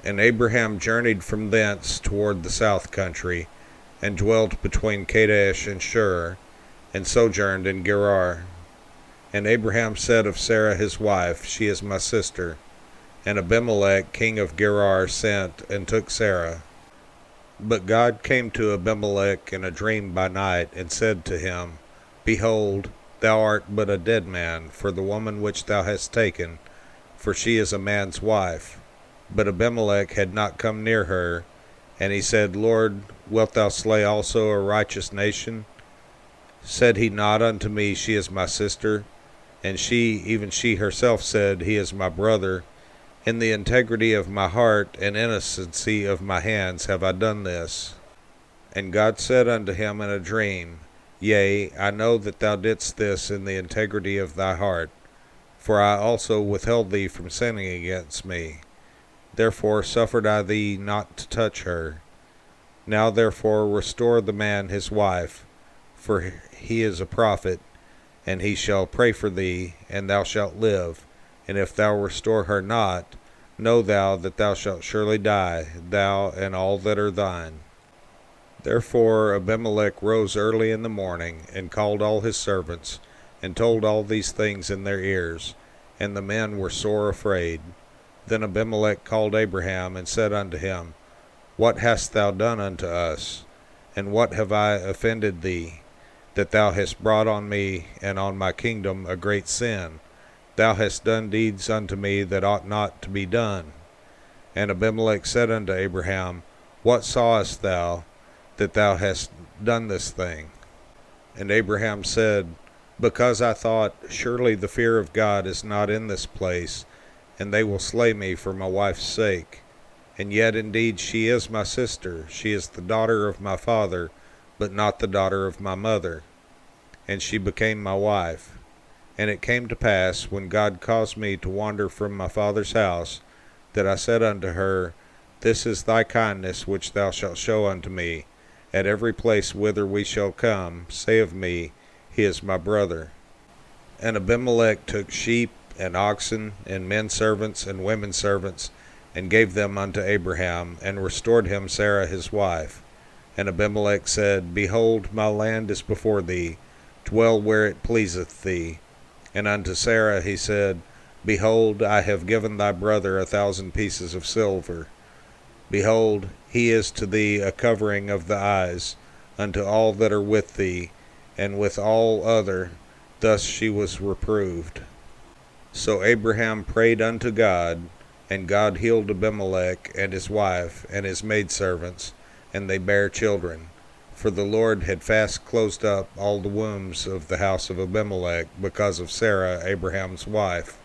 And Abraham journeyed from thence toward the south country, and dwelt between Kadesh and Shur, and sojourned in Gerar. And Abraham said of Sarah his wife, She is my sister. And Abimelech king of Gerar sent and took Sarah. But God came to Abimelech in a dream by night, and said to him, Behold, thou art but a dead man for the woman which thou hast taken, for she is a man's wife. But Abimelech had not come near her, and he said, Lord, wilt thou slay also a righteous nation? Said he not unto me, She is my sister? And she, even she herself, said, He is my brother. In the integrity of my heart and innocency of my hands have I done this. And God said unto him in a dream, Yea, I know that thou didst this in the integrity of thy heart, for I also withheld thee from sinning against me. Therefore suffered I thee not to touch her. Now therefore restore the man his wife, for he is a prophet, and he shall pray for thee, and thou shalt live. And if thou restore her not, know thou that thou shalt surely die, thou and all that are thine. Therefore Abimelech rose early in the morning, and called all his servants, and told all these things in their ears, and the men were sore afraid. Then Abimelech called Abraham, and said unto him, What hast thou done unto us? And what have I offended thee, that thou hast brought on me and on my kingdom a great sin? Thou hast done deeds unto me that ought not to be done. And Abimelech said unto Abraham, What sawest thou, that thou hast done this thing? And Abraham said, Because I thought, Surely the fear of God is not in this place, and they will slay me for my wife's sake. And yet indeed she is my sister, she is the daughter of my father, but not the daughter of my mother. And she became my wife. And it came to pass, when God caused me to wander from my father's house, that I said unto her, This is thy kindness which thou shalt show unto me. At every place whither we shall come, say of me, He is my brother. And Abimelech took sheep, and oxen, and men servants, and women servants, and gave them unto Abraham, and restored him Sarah his wife. And Abimelech said, Behold, my land is before thee, dwell where it pleaseth thee. And unto Sarah he said, Behold, I have given thy brother 1,000 pieces of silver. Behold, he is to thee a covering of the eyes, unto all that are with thee, and with all other. Thus she was reproved. So Abraham prayed unto God, and God healed Abimelech and his wife and his maidservants, and they bare children. For the Lord had fast closed up all the wombs of the house of Abimelech because of Sarah, Abraham's wife.